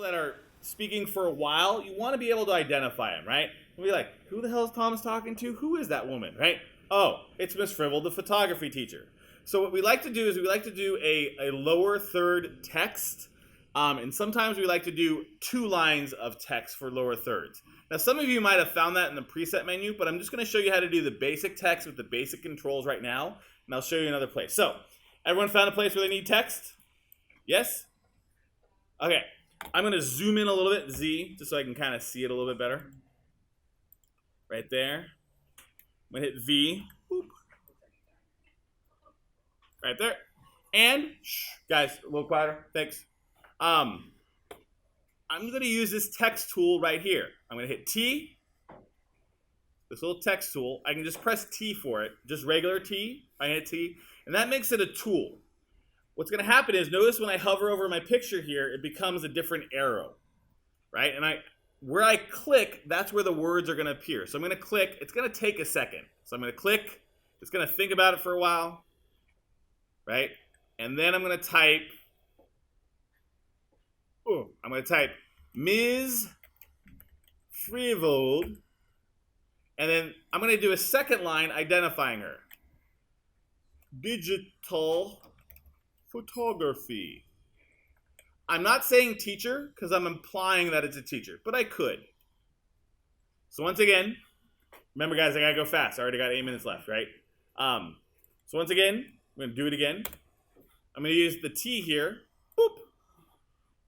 that are speaking for a while, you want to be able to identify them, right? You'll be like, who the hell is Thomas talking to? Who is that woman, right? Oh, it's Miss Fribble, the photography teacher. So what we like to do is we like to do a lower third text, and sometimes we like to do 2 lines of text for lower thirds. Now, some of you might have found that in the preset menu, but I'm just going to show you how to do the basic text with the basic controls right now, and I'll show you another place. So, everyone found a place where they need text? Yes? Okay. I'm going to zoom in a little bit, Z, just so I can kind of see it a little bit better. Right there. I'm going to hit V. Boop. Right there. And, guys, a little quieter. Thanks. I'm going to use this text tool right here. I'm going to hit T, this little text tool. I can just press T for it, just regular T. I hit T, and that makes it a tool. What's going to happen is, notice when I hover over my picture here, it becomes a different arrow, right? And where I click, that's where the words are going to appear. So I'm going to click. It's going to take a second. So I'm going to click. It's going to think about it for a while, right? And then I'm going to type. I'm going to type Ms. Frivold, and then I'm going to do a second line identifying her. Digital photography. I'm not saying teacher because I'm implying that it's a teacher, but I could. So once again, remember guys, I gotta go fast. I already got 8 minutes left, right? So once again, I'm going to do it again. I'm going to use the T here. Boop.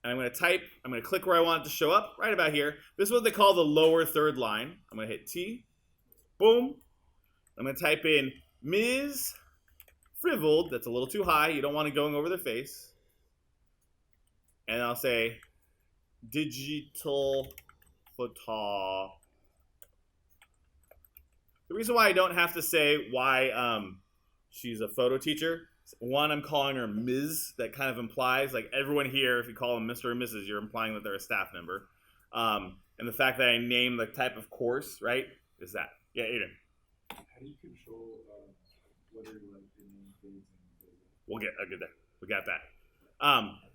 And I'm going to type, I'm going to click where I want it to show up, right about here. This is what they call the lower third line. I'm going to hit T. Boom. I'm going to type in Ms. Frivold. That's a little too high. You don't want it going over their face. And I'll say digital photo. The reason why I don't have to say why she's a photo teacher, one, I'm calling her Ms. That kind of implies, like everyone here, if you call them Mr. or Mrs., you're implying that they're a staff member. And the fact that I name the type of course, right, is that. Yeah, Aiden. How do you control whether you like the name things and We'll get that. We got that.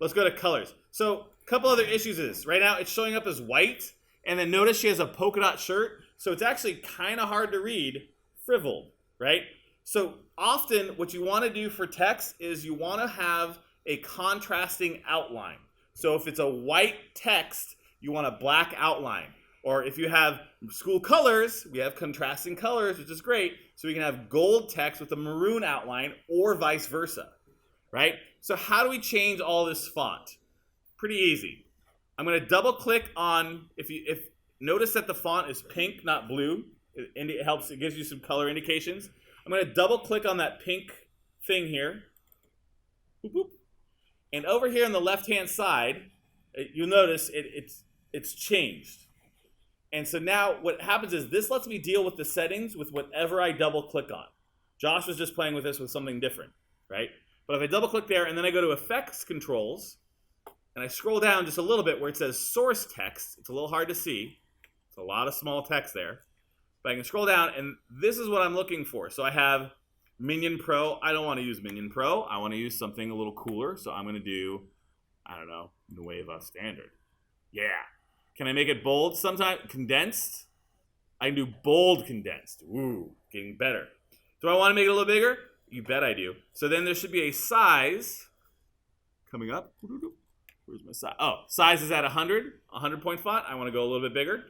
Let's go to colors. So a couple other issues is, right now it's showing up as white, and then notice she has a polka dot shirt, so it's actually kind of hard to read Frivold, right? So often what you want to do for text is you want to have a contrasting outline. So if it's a white text, you want a black outline. Or if you have school colors, we have contrasting colors, which is great. So we can have gold text with a maroon outline or vice versa, right? So how do we change all this font? Pretty easy. I'm going to double click on, if notice that the font is pink, not blue. It helps, it gives you some color indications. I'm going to double click on that pink thing here. Boop, boop. And over here on the left-hand side, you'll notice it's changed. And so now what happens is this lets me deal with the settings with whatever I double click on. Josh was just playing with this with something different, right? But if I double click there and then I go to effects controls and I scroll down just a little bit where it says source text, it's a little hard to see. It's a lot of small text there. But I can scroll down, and this is what I'm looking for. So I have Minion Pro. I don't want to use Minion Pro. I want to use something a little cooler. So I'm going to do, I don't know, Nueva Standard. Yeah. Can I make it bold sometime? Condensed? I can do bold condensed. Ooh, getting better. Do I want to make it a little bigger? You bet I do. So then there should be a size coming up. Where's my size? Oh, size is at 100 point font. I want to go a little bit bigger.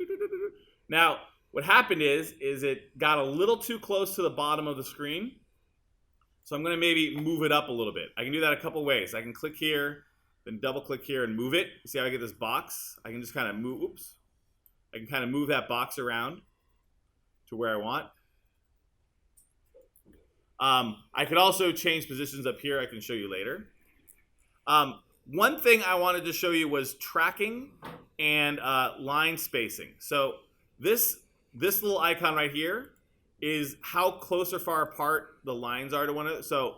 Now, what happened is it got a little too close to the bottom of the screen. So I'm going to maybe move it up a little bit. I can do that a couple ways. I can click here, then double click here and move it. See how I get this box? I can just kind of move, oops. I can kind of move that box around to where I want. I could also change positions up here. I can show you later. One thing I wanted to show you was tracking and line spacing. So this little icon right here is how close or far apart the lines are to one another. So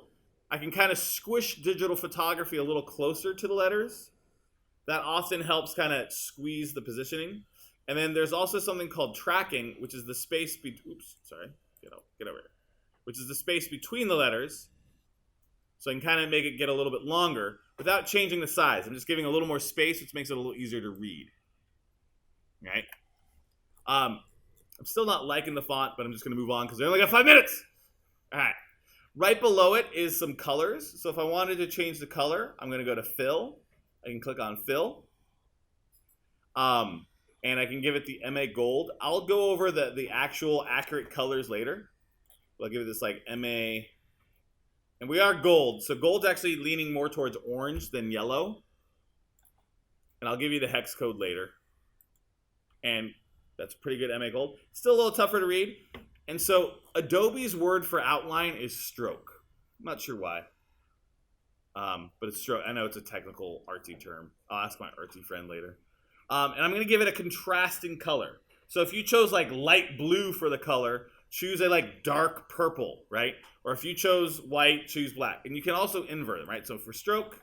I can kind of squish digital photography a little closer to the letters. That often helps kind of squeeze the positioning. And then there's also something called tracking, which is the space get over here. Which is the space between the letters. So I can kind of make it get a little bit longer without changing the size. I'm just giving a little more space, which makes it a little easier to read. Right? I'm still not liking the font, but I'm just going to move on because I only got 5 minutes. All right. Right below it is some colors. So if I wanted to change the color, I'm going to go to Fill. I can click on Fill. And I can give it the MA Gold. I'll go over the actual accurate colors later. I'll give it this like MA. And we are gold. So gold's actually leaning more towards orange than yellow. And I'll give you the hex code later. And that's pretty good MA Gold. Still a little tougher to read. And so Adobe's word for outline is stroke. I'm not sure why. But it's stroke. I know it's a technical artsy term. I'll ask my artsy friend later. And I'm going to give it a contrasting color. So if you chose like light blue for the color, choose a like dark purple, right? Or if you chose white, choose black. And you can also invert them, right? So for stroke,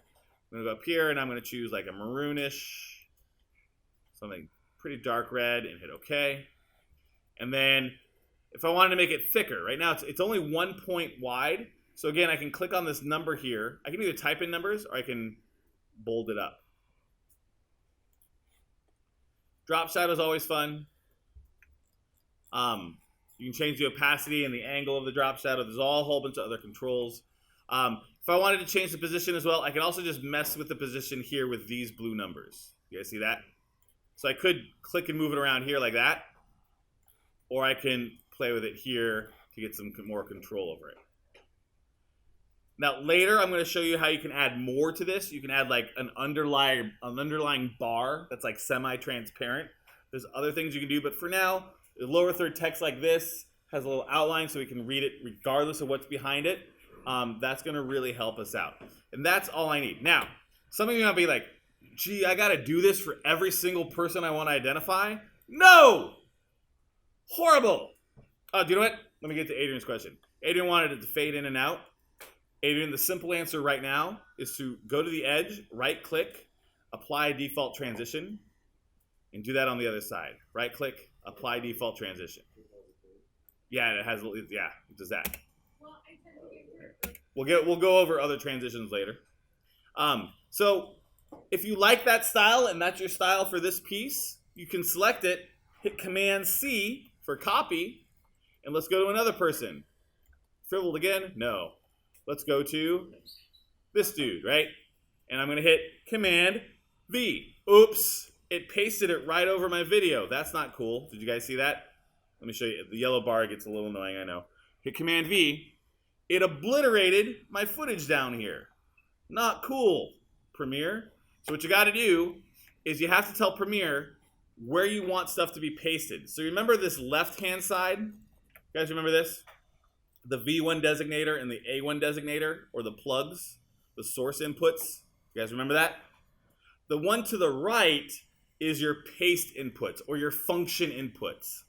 I'm going to go up here and I'm going to choose like a maroonish, something pretty dark red, and hit OK. And then if I wanted to make it thicker, right now it's only 1 point wide. So again, I can click on this number here. I can either type in numbers or I can bold it up. Drop shadow is always fun. You can change the opacity and the angle of the drop shadow. There's all a whole bunch of other controls. If I wanted to change the position as well, I can also just mess with the position here with these blue numbers. You guys see that? So I could click and move it around here like that. Or I can play with it here to get some more control over it. Now later I'm going to show you how you can add more to this. You can add like an underlying bar that's like semi-transparent. There's other things you can do, but for now, the lower third text like this has a little outline so we can read it regardless of what's behind it. That's going to really help us out. And that's all I need. Now, some of you might be like, gee, I got to do this for every single person I want to identify? No! Horrible! Do you know what? Let me get to Adrian's question. Adrian wanted it to fade in and out. Adrian, the simple answer right now is to go to the edge, right-click, apply a default transition, and do that on the other side. Right-click, apply default transition. Yeah, it does that. We'll go over other transitions later. So if you like that style and that's your style for this piece, you can select it, hit Command-C for copy, and let's go to another person. Frivoled again? No. Let's go to this dude, right? And I'm going to hit Command-V. Oops, it pasted it right over my video. That's not cool. Did you guys see that? Let me show you. The yellow bar gets a little annoying, I know. Hit Command-V. It obliterated my footage down here. Not cool, Premiere. So what you got to do is you have to tell Premiere where you want stuff to be pasted. So remember this left-hand side? You guys remember this? The V1 designator and the A1 designator, or the plugs, the source inputs. You guys remember that? The one to the right is your paste inputs or your function inputs.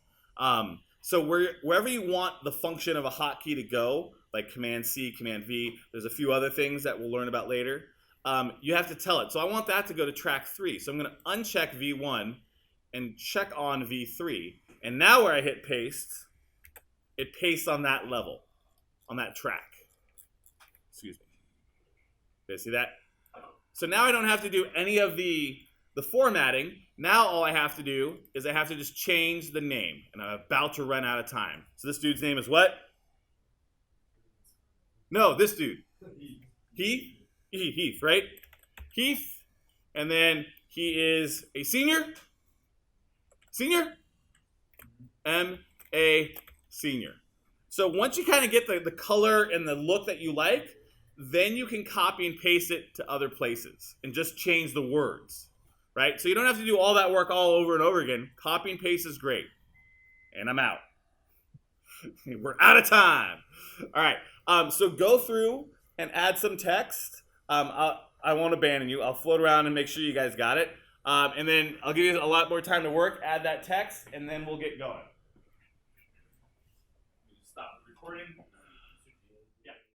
So wherever you want the function of a hotkey to go, like Command-C, Command-V, there's a few other things that we'll learn about later, you have to tell it. So I want that to go to track 3. So I'm going to uncheck V1 and check on V3. And now where I hit paste, it pastes on that level, on that track. Excuse me. Did you see that? So now I don't have to do any of the formatting. Now all I have to do is I have to just change the name. And I'm about to run out of time. So this dude's name is what? No, this dude. Heath? Heath, right? Heath. And then he is a senior. Senior? M.A. Senior. So once you kind of get the color and the look that you like, then you can copy and paste it to other places and just change the words, right? So you don't have to do all that work all over and over again. Copy and paste is great. And I'm out. We're out of time. All right. So go through and add some text. I won't abandon you. I'll float around and make sure you guys got it. And then I'll give you a lot more time to work. Add that text, and then we'll get going. Stop recording.